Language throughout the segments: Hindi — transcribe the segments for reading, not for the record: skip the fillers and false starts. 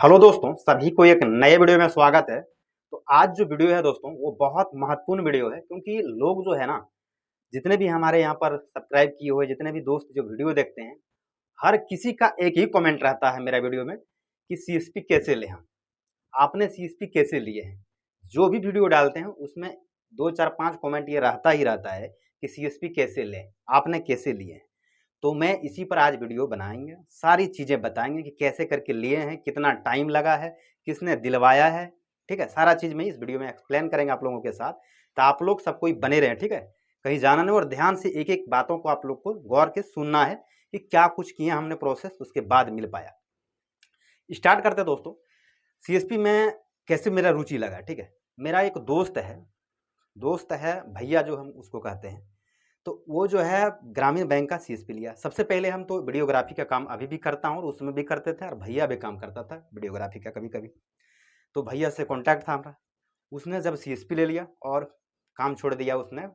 हेलो दोस्तों, सभी को एक नए वीडियो में स्वागत है। तो आज जो वीडियो है दोस्तों, वो बहुत महत्वपूर्ण वीडियो है क्योंकि लोग जो है ना, जितने भी हमारे यहाँ पर सब्सक्राइब किए हुए जितने भी दोस्त जो वीडियो देखते हैं, हर किसी का एक ही कमेंट रहता है मेरा वीडियो में कि सीएसपी कैसे लें हम। आपने सीएसपी कैसे लिए हैं? जो भी वीडियो डालते हैं उसमें 2, 4, 5 कमेंट ये रहता ही रहता है कि सीएसपी कैसे लें, आपने कैसे लिए हैं? तो मैं इसी पर आज वीडियो बनाएंगे, सारी चीज़ें बताएंगे कि कैसे करके लिए हैं, कितना टाइम लगा है, किसने दिलवाया है। ठीक है, सारा चीज़ मैं इस वीडियो में एक्सप्लेन करेंगे आप लोगों के साथ। तो आप लोग सब कोई बने रहें, ठीक है, कहीं जाना नहीं और ध्यान से एक एक बातों को आप लोग को गौर के सुनना है कि क्या कुछ किया हमने प्रोसेस, उसके बाद मिल पाया। स्टार्ट करते हैं दोस्तों। सीएसपी में कैसे मेरा रुचि लगा, ठीक है। मेरा एक दोस्त है भैया जो हम उसको कहते हैं। तो वो जो है ग्रामीण बैंक का सीएसपी लिया। सबसे पहले हम तो वीडियोग्राफी का काम अभी भी करता हूँ और उसमें भी करते थे, और भैया भी काम करता था वीडियोग्राफी का कभी कभी। तो भैया से कांटेक्ट था हमारा। उसने जब सीएसपी ले लिया और काम छोड़ दिया, उसने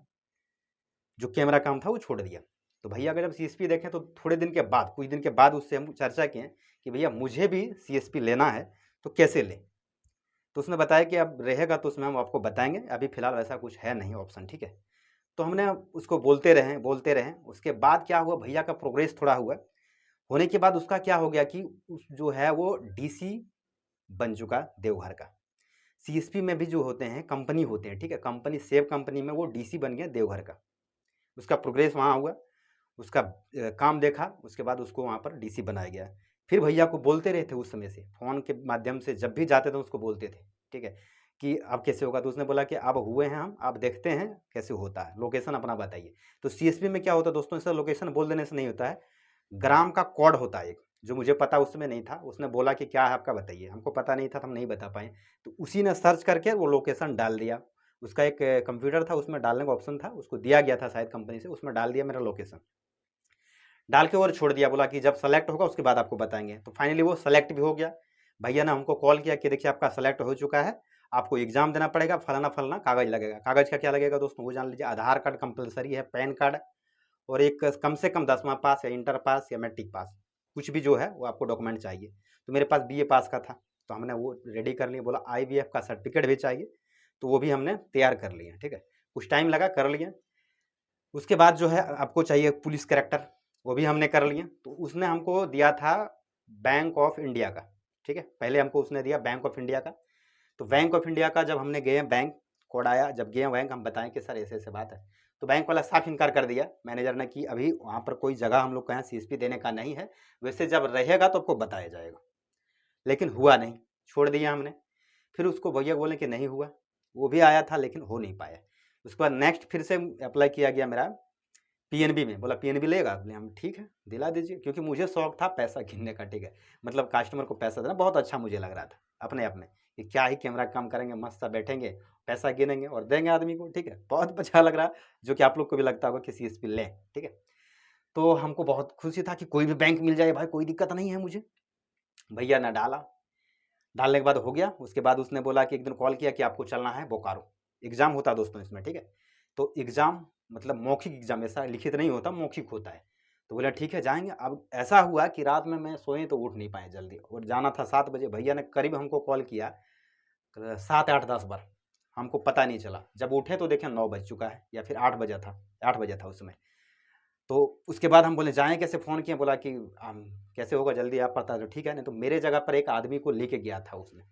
जो कैमरा काम था वो छोड़ दिया। तो भैया का जब सीएसपी देखें तो थोड़े दिन के बाद, कुछ दिन के बाद उससे हम चर्चा किए कि भैया मुझे भी सीएसपी लेना है, तो कैसे लें। तो उसने बताया कि अब रहेगा तो उसमें हम आपको बताएंगे, अभी फिलहाल वैसा कुछ है नहीं ऑप्शन, ठीक है। तो हमने उसको बोलते रहें। उसके बाद क्या हुआ, भैया का प्रोग्रेस थोड़ा हुआ। होने के बाद उसका क्या हो गया कि उस जो है वो डीसी बन चुका देवघर का। सीएसपी में भी जो होते हैं कंपनी होते हैं, ठीक है, कंपनी सेव कंपनी में वो डीसी बन गया देवघर का। उसका प्रोग्रेस वहाँ हुआ, उसका काम देखा, उसके बाद उसको वहाँ पर डीसी बनाया गया। फिर भैया को बोलते रहे थे उस समय से, फ़ोन के माध्यम से जब भी जाते थे उसको बोलते थे, ठीक है, कि अब कैसे होगा। तो उसने बोला कि अब हुए हैं हम, अब देखते हैं कैसे होता है, लोकेशन अपना बताइए। तो सीएसपी में क्या होता है दोस्तों, इसका लोकेशन बोल देने से नहीं होता है, ग्राम का कोड होता है एक, जो मुझे पता उस समय नहीं था। उसने बोला कि क्या है आपका बताइए, हमको पता नहीं था तो हम नहीं बता पाए। तो उसी ने सर्च करके वो लोकेशन डाल दिया। उसका एक कंप्यूटर था, उसमें डालने का ऑप्शन था, उसको दिया गया था शायद कंपनी से, उसमें डाल दिया मेरा लोकेशन, डाल के और छोड़ दिया। बोला कि जब सेलेक्ट होगा उसके बाद आपको बताएंगे। तो फाइनली वो सेलेक्ट भी हो गया। भैया ने हमको कॉल किया कि देखिए आपका सेलेक्ट हो चुका है, आपको एग्जाम देना पड़ेगा, फलाना फलाना कागज लगेगा। कागज का क्या लगेगा दोस्तों, वो जान लीजिए। आधार कार्ड कंपलसरी है, पैन कार्ड, और एक कम से कम 10वां पास या इंटर पास या मैट्रिक पास, कुछ भी जो है वो आपको डॉक्यूमेंट चाहिए। तो मेरे पास बीए पास का था, तो हमने वो रेडी कर लिया। बोला आईवीएफ का सर्टिफिकेट भी चाहिए, तो वो भी हमने तैयार कर लिया, ठीक है। कुछ टाइम लगा, कर लिया। उसके बाद जो है आपको चाहिए पुलिस कैरेक्टर, वो भी हमने कर लिया। तो उसने हमको दिया था बैंक ऑफ इंडिया का, ठीक है, पहले हमको उसने दिया बैंक ऑफ इंडिया का। तो बैंक ऑफ इंडिया का जब हमने गए, बैंक कोड आया, जब गए बैंक, हम बताएं कि सर ऐसे ऐसे बात है। तो बैंक वाला साफ इनकार कर दिया मैनेजर ने कि अभी वहाँ पर कोई जगह हम लोग को यहाँ सीएसपी देने का नहीं है, वैसे जब रहेगा तो आपको बताया जाएगा। लेकिन हुआ नहीं, छोड़ दिया हमने। फिर उसको भैया बोले कि नहीं हुआ, वो भी आया था लेकिन हो नहीं पाया। उसके बाद नेक्स्ट फिर से अप्लाई किया गया मेरा पीएनबी में। बोला पीएनबी लेगा, बोले हम ठीक है दिला दीजिए, क्योंकि मुझे शौक था पैसा गिनने का, ठीक है, मतलब कस्टमर को पैसा देना बहुत अच्छा मुझे लग रहा था अपने आप में, कि क्या ही कैमरा काम करेंगे, मस्त सा बैठेंगे, पैसा गिनेंगे और देंगे आदमी को, ठीक है, बहुत अच्छा लग रहा। जो कि आप लोग को भी लगता होगा कि सीएसपी लें, ठीक है। तो हमको बहुत खुशी था कि कोई भी बैंक मिल जाए भाई, कोई दिक्कत नहीं है मुझे। भैया ने डाला, डालने के बाद हो गया। उसके बाद उसने बोला कि एक दिन कॉल किया कि आपको चलना है बोकारो, एग्जाम होता है दोस्तों इसमें, ठीक है। तो एग्जाम मतलब मौखिक एग्जाम, ऐसा लिखित नहीं होता, मौखिक होता है। तो बोला ठीक है जाएंगे। अब ऐसा हुआ कि रात में मैं सोए तो उठ नहीं पाए जल्दी, और जाना था 7 बजे। भैया ने करीब हमको कॉल किया 7, 8, 10 बार, हमको पता नहीं चला। जब उठे तो देखें 9 बज चुका है, या फिर 8 बजा था, 8 बजा था उस समय। तो उसके बाद हम बोले जाएँ कैसे, फ़ोन किए, बोला कि हम कैसे होगा, जल्दी आप पता तो ठीक है, नहीं तो मेरे जगह पर एक आदमी को लेके गया था उसने,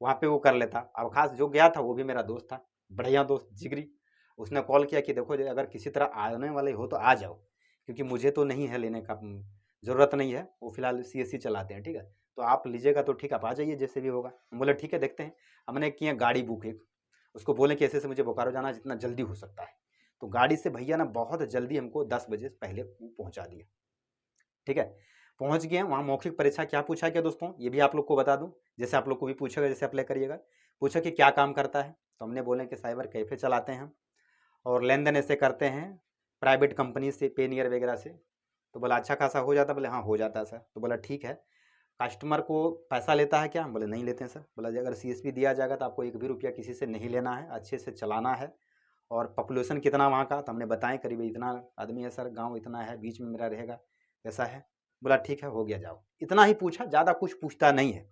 वहाँ पे वो कर लेता। अब खास जो गया था वो भी मेरा दोस्त था, बढ़िया दोस्त जिगरी। उसने कॉल किया कि देखो अगर किसी तरह आने वाले हो तो आ जाओ, क्योंकि मुझे तो नहीं है लेने का, ज़रूरत नहीं है, वो फिलहाल सीएससी चलाते हैं, ठीक है। तो आप लीजिएगा तो ठीक, आप आ जाइए जैसे भी होगा। हम बोले ठीक है देखते हैं। हमने किया गाड़ी बुक एक, उसको बोले कि ऐसे ऐसे मुझे बोकारो जाना है, जितना जल्दी हो सकता है। तो गाड़ी से भैया ने बहुत जल्दी हमको 10 बजे से पहले पहुँचा दिया, ठीक है। पहुंच गए हैं। वहाँ मौखिक परीक्षा क्या पूछा गया दोस्तों, ये भी आप लोग को बता दूं, जैसे आप लोग को भी पूछेगा, जैसे अप्लाई करिएगा। पूछा कि क्या काम करता है, तो हमने बोले कि साइबर कैफे चलाते हैं हम, और लेन देन ऐसे करते हैं प्राइवेट कंपनी से, पेनियर वगैरह से। तो बोला अच्छा खासा हो जाता, बोले हाँ हो जाता है सर। तो बोला ठीक है, कस्टमर को पैसा लेता है क्या, हम बोले नहीं लेते हैं सर। बोला अगर सीएसपी दिया जाएगा तो आपको एक भी रुपया किसी से नहीं लेना है, अच्छे से चलाना है। और पॉपुलेशन कितना वहाँ का, तो हमने बताएं करीब इतना आदमी है सर, गांव इतना है, बीच में मेरा रहेगा, ऐसा है। बोला ठीक है हो गया जाओ। इतना ही पूछा, ज़्यादा कुछ पूछता नहीं है।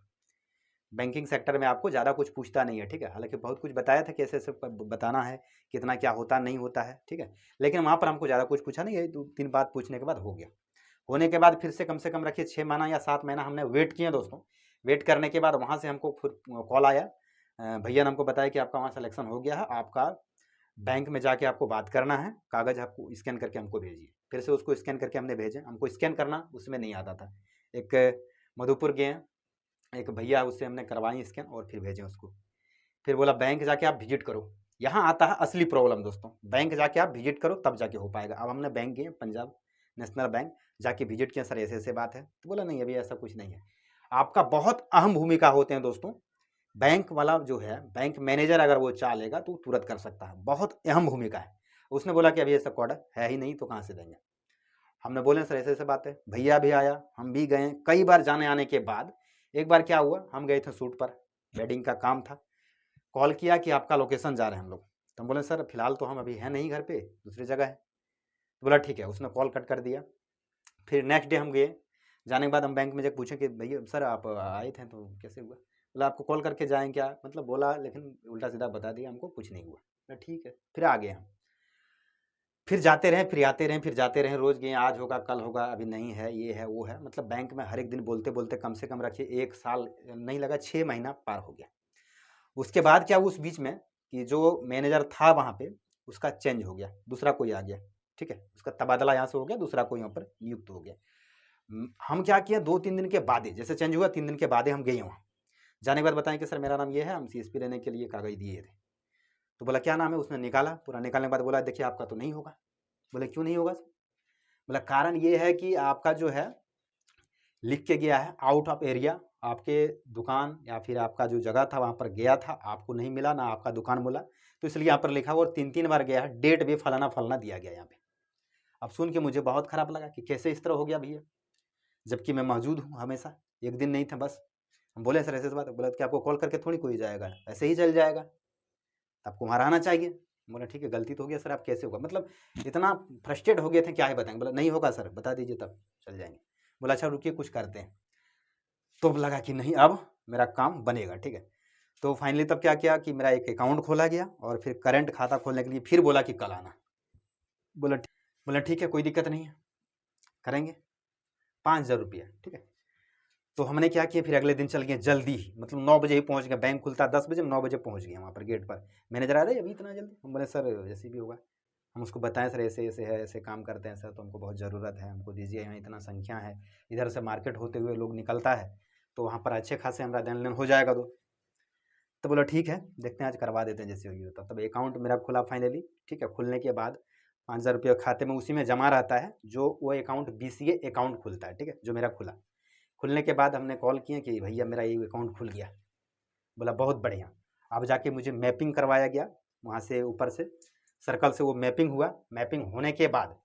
बैंकिंग सेक्टर में आपको ज़्यादा कुछ पूछता नहीं है, ठीक है। हालांकि बहुत कुछ बताया था कैसे ऐसे बताना है, कितना क्या होता नहीं होता है, ठीक है। लेकिन वहाँ पर हमको ज़्यादा कुछ पूछा नहीं, यही 2-3 बात पूछने के बाद हो गया। होने के बाद फिर से कम रखिए 6 महीना या 7 महीना हमने वेट किया दोस्तों। वेट करने के बाद वहाँ से हमको फिर कॉल आया, भैया ने हमको बताया कि आपका वहाँ सिलेक्शन हो गया है, आपका बैंक में जाके आपको बात करना है, कागज़ आपको स्कैन करके हमको भेजिए। फिर से उसको स्कैन करके हमने भेजे, हमको स्कैन करना उसमें नहीं आता था। एक मधुपुर गए, एक भैया उससे हमने करवाई स्कैन और फिर भेजें उसको। फिर बोला बैंक जाके आप विजिट करो। यहाँ आता है असली प्रॉब्लम दोस्तों, बैंक जाके आप विजिट करो तब जाके हो पाएगा। अब हमने बैंक गए, पंजाब नेशनल बैंक जाके विजिट किया, सर ऐसे ऐसे बात है, तो बोला नहीं अभी ऐसा कुछ नहीं है। आपका बहुत अहम भूमिका होते हैं दोस्तों, बैंक वाला जो है बैंक मैनेजर अगर वो चाह लेगा तो तुरंत कर सकता है, बहुत अहम भूमिका है। उसने बोला कि अभी ऐसा कोड है ही नहीं तो कहाँ से देंगे। हमने बोले सर ऐसे ऐसे बात है, भैया भी आया, हम भी गए। कई बार जाने आने के बाद एक बार क्या हुआ, हम गए थे शूट पर, वेडिंग का काम था, कॉल किया कि आपका लोकेशन जा रहे हैं हम लोग। तो हम बोले सर फिलहाल तो हम अभी हैं नहीं घर पे, दूसरी जगह है। तो बोला ठीक है, उसने कॉल कट कर दिया। फिर नेक्स्ट डे हम गए, जाने के बाद हम बैंक में जाकर पूछे कि भैया सर आप आए थे तो कैसे हुआ। बोला आपको कॉल करके जाएँ क्या, मतलब बोला, लेकिन उल्टा सीधा बता दिया हमको, कुछ नहीं हुआ। बोला ठीक है, फिर आ गए हम। फिर जाते रहे, फिर आते रहे, फिर जाते रहे, रोज़ गए, आज होगा कल होगा, अभी नहीं है, ये है वो है, मतलब बैंक में हर एक दिन बोलते बोलते कम से कम रखिए 1 साल नहीं लगा, 6 महीना पार हो गया। उसके बाद क्या हुआ उस बीच में कि जो मैनेजर था वहाँ पे उसका चेंज हो गया, दूसरा कोई आ गया, ठीक है, उसका तबादला यहाँ से हो गया, दूसरा कोई यहाँ पर नियुक्त हो गया। हम क्या किया, 2-3 दिन के बाद ही, जैसे चेंज हुआ 3 दिन के बाद ही हम गए वहाँ। जाने के बाद बताएं कि सर मेरा नाम ये है, हम सीएसपी लेने के लिए कागज दिए थे। तो बोला क्या नाम है, उसने निकाला, पूरा निकालने के बाद बोला देखिए आपका तो नहीं होगा। बोले क्यों नहीं होगा सर। बोला कारण ये है कि आपका जो है लिख के गया है आउट ऑफ एरिया, आपके दुकान या फिर आपका जो जगह था वहाँ पर गया था, आपको नहीं मिला, ना आपका दुकान मिला, तो इसलिए यहाँ पर लिखा हुआ और 3-3 बार गया है, डेट भी फलाना फलाना दिया गया यहाँ पे। अब सुन के मुझे बहुत खराब लगा कि कैसे इस तरह हो गया भैया, जबकि मैं मौजूद हूँ हमेशा, एक दिन नहीं था बस। हम बोले सर ऐसे बात, बोला कि आपको कॉल करके थोड़ी कोई जाएगा, ऐसे ही चल जाएगा, आपको वहाँ रहना चाहिए। बोला ठीक है गलती तो हो गया सर, आप कैसे होगा, मतलब इतना फ्रस्ट्रेट हो गए थे क्या ही बताएंगे। बोला नहीं होगा सर, बता दीजिए तब चल जाएंगे। बोला अच्छा रुकिए कुछ करते हैं। तो लगा कि नहीं अब मेरा काम बनेगा, ठीक है। तो फाइनली तब क्या किया कि मेरा एक अकाउंट खोला गया और फिर करंट खाता खोलने के लिए फिर बोला कि कल आना। बोला बोला ठीक है कोई दिक्कत नहीं है, करेंगे। 5,000 रुपया, ठीक है। तो हमने क्या किया, फिर अगले दिन चल गए जल्दी ही, मतलब 9 बजे ही पहुंच गए, बैंक खुलता 10 बजे, 9 बजे पहुंच गए वहाँ पर गेट पर। मैनेजर आ रहे अभी इतना जल्दी, हम बोले सर जैसे भी होगा। हम उसको बताएं सर ऐसे ऐसे है, ऐसे काम करते हैं सर, तो हमको बहुत ज़रूरत है, हमको दीजिए, यहाँ इतना संख्या है, इधर से मार्केट होते हुए लोग निकलता है, तो वहाँ पर अच्छे खासे हमारा देन लेन हो जाएगा। तो बोला ठीक है देखते हैं आज करवा देते हैं जैसे होगी होता। तब अकाउंट मेरा खुला फाइनली, ठीक है। खुलने के बाद 5,000 रुपये खाते में उसी में जमा रहता है, जो वो अकाउंट बीसीए अकाउंट खुलता है, ठीक है, जो मेरा खुला। खुलने के बाद हमने कॉल किया कि भैया मेरा ये अकाउंट खुल गया। बोला बहुत बढ़िया। अब जाके मुझे मैपिंग करवाया गया, वहाँ से ऊपर से सर्कल से वो मैपिंग हुआ। मैपिंग होने के बाद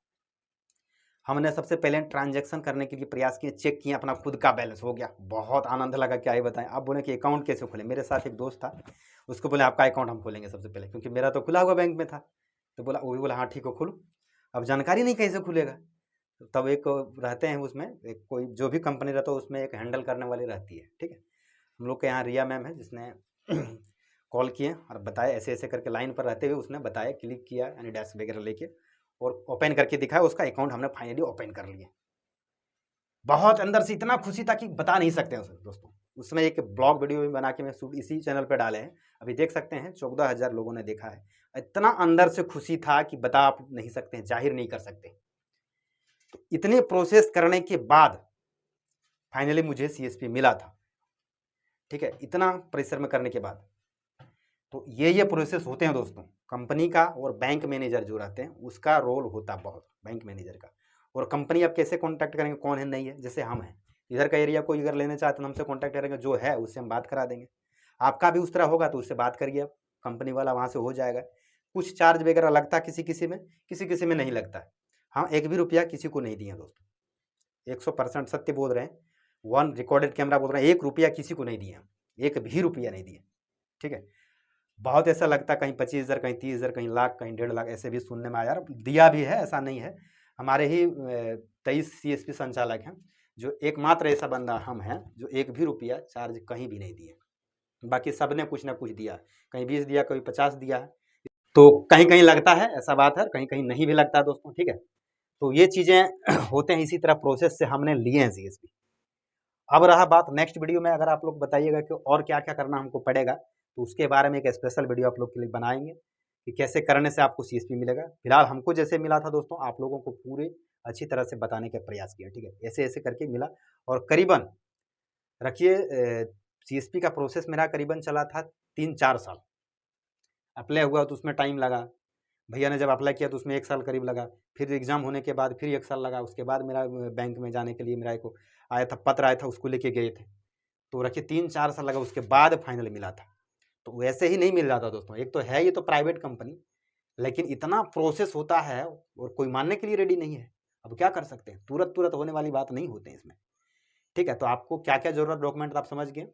हमने सबसे पहले ट्रांजैक्शन करने के लिए प्रयास किए, चेक किए, अपना खुद का बैलेंस हो गया, बहुत आनंद लगा, क्या ही बताएं। आप बोले कि अकाउंट कैसे खोले, मेरे साथ एक दोस्त था, उसको बोले आपका अकाउंट हम खोलेंगे सबसे पहले, क्योंकि मेरा तो खुला हुआ बैंक में था। तो बोला वो भी बोला हाँ ठीक है खोलो। अब जानकारी नहीं कैसे खुलेगा, तब एक रहते हैं उसमें, एक कोई जो भी कंपनी रहता है उसमें एक हैंडल करने वाली रहती है, ठीक है। हम लोग के यहाँ रिया मैम है, जिसने कॉल किए और बताया ऐसे ऐसे करके, लाइन पर रहते हुए उसने बताया, क्लिक किया यानी डैश वगैरह लेके और ओपन करके दिखाया, उसका अकाउंट हमने फाइनली ओपन कर लिया। बहुत अंदर से इतना खुशी था कि बता नहीं सकते हैं दोस्तों। उसमें एक ब्लॉग वीडियो भी बना के मैं इसी चैनल पर डाले हैं, अभी देख सकते हैं, 14,000 लोगों ने देखा है। इतना अंदर से खुशी था कि बता आप नहीं सकते हैं, जाहिर नहीं कर सकते। तो इतने प्रोसेस करने के बाद फाइनली मुझे सीएसपी मिला था, ठीक है, इतना परिश्रम करने के बाद। तो ये प्रोसेस होते हैं दोस्तों, कंपनी का और बैंक मैनेजर जो रहते हैं उसका रोल होता है बहुत, बैंक मैनेजर का। और कंपनी आप कैसे कांटेक्ट करेंगे, कौन है नहीं है, जैसे हम हैं इधर का एरिया, कोई अगर लेना चाहते हैं हमसे कांटेक्ट करेंगे, जो है उससे हम बात करा देंगे। आपका भी उस तरह होगा तो उससे बात करिए आप, कंपनी वाला वहाँ से हो जाएगा। कुछ चार्ज वगैरह लगता है किसी किसी में, किसी किसी में नहीं लगता है। हाँ 1 भी रुपया किसी को नहीं दिया दोस्तों, 100% सत्य बोल रहे हैं, 1 रिकॉर्डेड कैमरा बोल रहे हैं, 1 रुपया किसी को नहीं दिया, 1 भी रुपया नहीं दिया, ठीक है। बहुत ऐसा लगता है कहीं 25,000, कहीं 30,000, कहीं लाख, कहीं 1.5 लाख, ऐसे भी सुनने में आया, दिया भी है, ऐसा नहीं है। हमारे ही 23 सीएसपी संचालक हैं, जो एकमात्र ऐसा बंदा हम हैं जो 1 भी रुपया चार्ज कहीं भी नहीं दिए, बाकी सब ने कुछ ना कुछ दिया, कहीं 20 दिया, कहीं 50 दिया है। तो कहीं कहीं लगता है, ऐसा बात है, कहीं कहीं नहीं भी लगता है दोस्तों, ठीक है। तो ये चीज़ें होते हैं, इसी तरह प्रोसेस से हमने लिए हैं सीएसपी। अब रहा बात नेक्स्ट वीडियो में, अगर आप लोग बताइएगा कि और क्या क्या करना हमको पड़ेगा, तो उसके बारे में एक स्पेशल वीडियो आप लोग के लिए बनाएंगे कि कैसे करने से आपको सीएसपी मिलेगा। फिलहाल हमको जैसे मिला था दोस्तों, आप लोगों को पूरे अच्छी तरह से बताने का प्रयास किया, ठीक है। ऐसे ऐसे करके मिला, और करीबन रखिए सीएसपी का प्रोसेस मेरा करीबन चला था 3-4 साल। अप्लाई हुआ तो उसमें टाइम लगा, भैया ने जब अप्लाई किया तो उसमें 1 साल करीब लगा, फिर एग्ज़ाम होने के बाद फिर 1 साल लगा, उसके बाद मेरा बैंक में जाने के लिए मेरा एक आया था, पत्र आया था, उसको लेके गए थे। तो रखिए 3-4 साल लगा, उसके बाद फाइनल मिला था। तो वैसे ही नहीं मिल रहा था दोस्तों, एक तो है ये तो प्राइवेट कंपनी, लेकिन इतना प्रोसेस होता है और कोई मानने के लिए रेडी नहीं है। अब क्या कर सकते हैं, तुरंत होने वाली बात नहीं होते हैं इसमें, ठीक है। तो आपको क्या क्या जरूरत डॉक्यूमेंट आप समझ गए।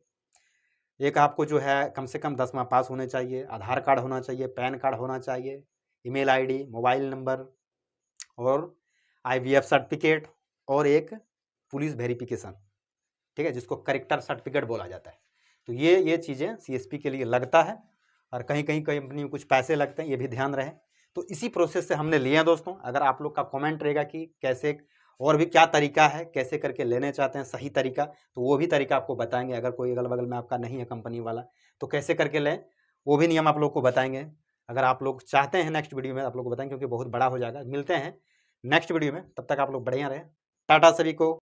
एक आपको जो है कम से कम 10वां पास होने चाहिए, आधार कार्ड होना चाहिए, पैन कार्ड होना चाहिए, ईमेल आईडी, मोबाइल नंबर, और आईवीएफ सर्टिफिकेट, और एक पुलिस वेरिफिकेशन, ठीक है, जिसको करेक्टर सर्टिफिकेट बोला जाता है। तो ये चीज़ें सीएसपी के लिए लगता है, और कहीं कहीं कंपनी में कुछ पैसे लगते हैं, ये भी ध्यान रहे। तो इसी प्रोसेस से हमने लिए हैं दोस्तों। अगर आप लोग का कमेंट रहेगा कि कैसे और भी क्या तरीका है, कैसे करके लेने चाहते हैं सही तरीका, तो वो भी तरीका आपको बताएंगे। अगर कोई अगल बगल में आपका नहीं है कंपनी वाला, तो कैसे करके लें, वो भी नियम आप लोग को बताएंगे। अगर आप लोग चाहते हैं नेक्स्ट वीडियो में आप लोग को बताएंगे, क्योंकि बहुत बड़ा हो जाएगा। मिलते हैं नेक्स्ट वीडियो में, तब तक आप लोग बढ़िया रहें। टाटा सभी को।